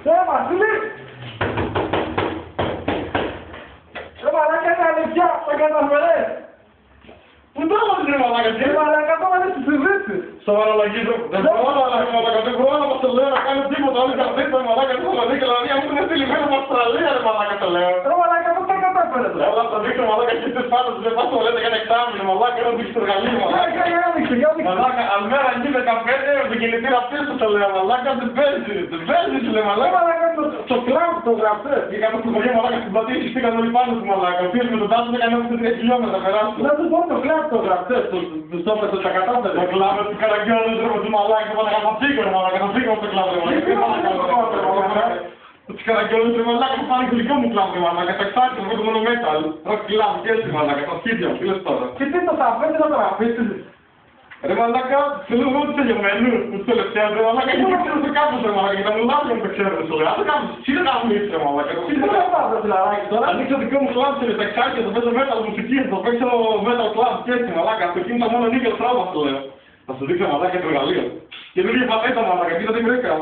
Βασίλη! Μαλάκα είναι αλήθεια, θα καταφέρες! Πού το έμαθες ρε μαλάκα, τι? Μαλάκα το έμαθες στη συζήτηση! Σοβαρολογίζω. Δεν μπορώ μαλάκα, δεν μπορώ να μας το λέω να κάνω τίποτα, όλοι καθίστε μαλάκα, δεν θα δείξει, δηλαδή μου είναι στειλημένο από Αυστραλία ρε μαλάκα το λέω. Ρε μαλάκα, πώς τα κατάφερες? Έλα θα δείξω μαλάκα και στις πάντες, δεν πας το λέτε για ένα εξάμηνο μαλάκα, να δείξεις το εργαλείο μαλάκα. Μαλάκα, αλμέρα εκεί 15, το κινητήρα πίσω το λέω μαλάκα, δεν παίζεις λέει μαλάκα. Μαλάκα, το κλαμπ το γραφτές. Είχαμε στο χωριό μαλάκα στην πλατεία και πήγαν όλοι πάνω του μαλάκα, ο οποίος με τον τάσο έκανε όμως 3 χιλιόμετρα περάσου. Να σου πω το κλαμπ το γραφτές, τους όπες τα κατάφερες. Το κλαμπ του καραγκιόλου του μαλάκα, το μαλάκα, θα φύγω ρε μαλάκα, θα φύγω από το κλαμπ ρε μαλάκα. Τους καραγκιόλους ρε μαλάκα, θα πάνε γλυκό μου κλαμπ ρε μαλάκα, τα εξάρτητα με το μονομέταλ. Ροκ κλαμπ και έτσι μαλάκα, τα σκίδια μου, τι λες τώρα. Και τι το θα αφήσεις να το αφήσεις? Ρε μαλάκα, θέλω εγώ τους τελειωμένους, τους τελευταίους ρε μαλάκα, γιατί ξέρω σε κάποιος ρε μαλάκα, και τα μουλάδια μου το ξέρουν σου λέει. Άσε κάποιος, τι δεν κάνουν ίσως ρε μαλάκα. Τι δεν θα πάρω το φιλαράκι τώρα? Ανοίξω δικό μου κλαμπ σε τα εξάρτητα, θα παίζω metal μουσική, θα παίξω metal club και έτσι μαλάκα, αυτό κίνητα μόνο νίκες τράβα το λέω. Θα σου δείξω μαλάκα το εργαλείο. Και λέγε πατέτα μαλάκα, κοίτα τι βρήκα.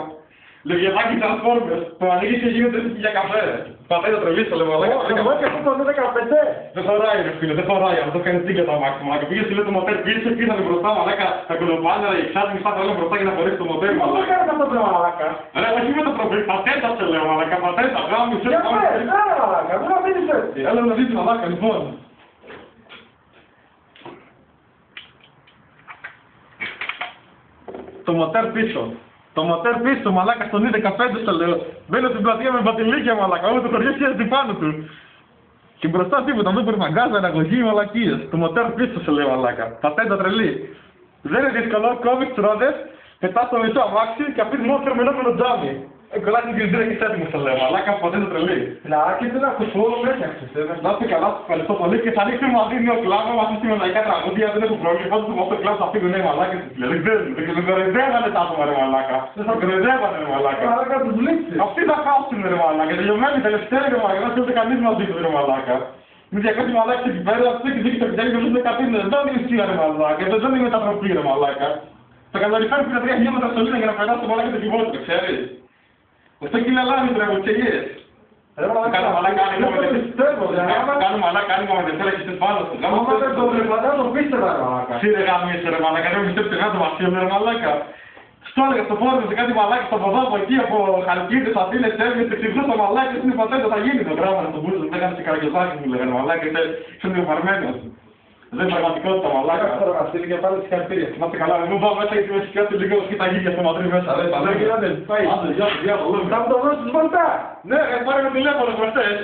Λογιατάκι Transformers, το ανοίγεις και γίνεται για καφέ. Πατέτα τρελής το λέω μαλάκα. Εγώ και αυτό το 15. Δεν χωράει ρε φίλε, δεν χωράει, αυτό κάνει τίγκα το αμάξι μαλάκα. Πήγες και λέει το μοτέρ πίσω, πήγανε μπροστά μαλάκα, τα κολοπάνερα, οι εξάρτητοι μισά τα λέω μπροστά για να χωρίσει το μοτέρ Πώς το μαλάκα. κάνεις αυτό το μαλάκα? Ρε, όχι με το προφίλ, πατέτα σε λέω μαλάκα, πατέτα, γάμισε. Για πες, άρα μαλάκα, μην αφήνεις έτσι. Έλα να δεις μαλάκα, λοιπόν. Το μοτέρ πίσω. Το μοτέρ πίσω, μαλάκα, στον E15 στο λέω. Μπαίνω στην πλατεία με μπατιλίκια μαλάκα, όλο το χωριό χαίρεται πάνω του. Και μπροστά τίποτα, δεν μπορεί μαγκάζα, αναγωγή, μαλακίες. Το μοτέρ πίσω σε λέω μαλάκα. Πατέντα τρελή. Δεν είναι δύσκολο, κόβεις τις ρόδες, πετάς το μισό αμάξι και αφήνεις μόνο θερμενόμενο τζάμι. Κολλάει την κινητήρα και έτοιμο σε λέω μαλάκα, πατέντα τρελή. Φιλαράκι, δεν ακούσω, με έφτιαξες. Να είστε καλά, σας ευχαριστώ πολύ και θα ανοίξουμε μαζί νέο κλάβο μαζί στη μελαϊκά τραγούδια, δεν έχω πρόβλημα, πάντως το μόστο κλάβο θα φύγουν νέοι μαλάκες, δεν κοροϊδεύανε τα άτομα ρε μαλάκα, δεν θα κοροϊδεύανε ρε μαλάκα. Μαλάκα, τους βλήξεις. Αυτοί θα χάσουν ρε μαλάκα, τελειωμένοι τελευταίοι ρε μαλάκα, δεν θέλετε κανείς μαζί τους ρε μαλάκα. Με 200 μαλάκες εκεί πέρα, αυτοί και δείχνει το πιτέλι και δεν κατίνε, δεν είναι ισχύα ρε μαλάκα, δεν είναι μετατροπή ρε μαλάκα. Τα καλοριφέρει πήγα 3 χιλιόμετρα σωλήνα για να περάσει το μαλάκα το κυβότιο, ξέρεις. Αυτό και είναι λάμι ρε μουτσελιές. Κάνω μαλάκα, κάνω μαλάκα, άνοιγμα με τεσσέρα και στις πάνω σου. Άμα δεν το βλέπατε, το πίστευα ρε μαλάκα. Σύρε γάμισε ρε μαλάκα, δεν πιστεύετε κάτω βασίλειο ρε μαλάκα. Στο έλεγα στο φόρμα σε κάτι μαλάκι στο ποδό εκεί από Χαλκίδες, Αθήνες, Εύγες, και ξυπνώ το μαλάκι, είναι πατέντα, θα γίνει το πράγμα στον μπούζο, δεν έκανε και καραγκιόζάκι μου λέγανε μαλάκα, είσαι διοφαρμένος. Δεν είναι πραγματικότητα μαλάκα. Τώρα Βασίλη και πάλι συγχαρητήρια. Να είστε καλά, μου πάω μέσα και με σηκάτε λίγο σκήτα γύρια στο Μαδρί μέσα, ρε. Άντε, γεια, Άντε, γεια, θα μου το δώσεις βολτά. Ναι, πάρε με τηλέφωνο προχτές.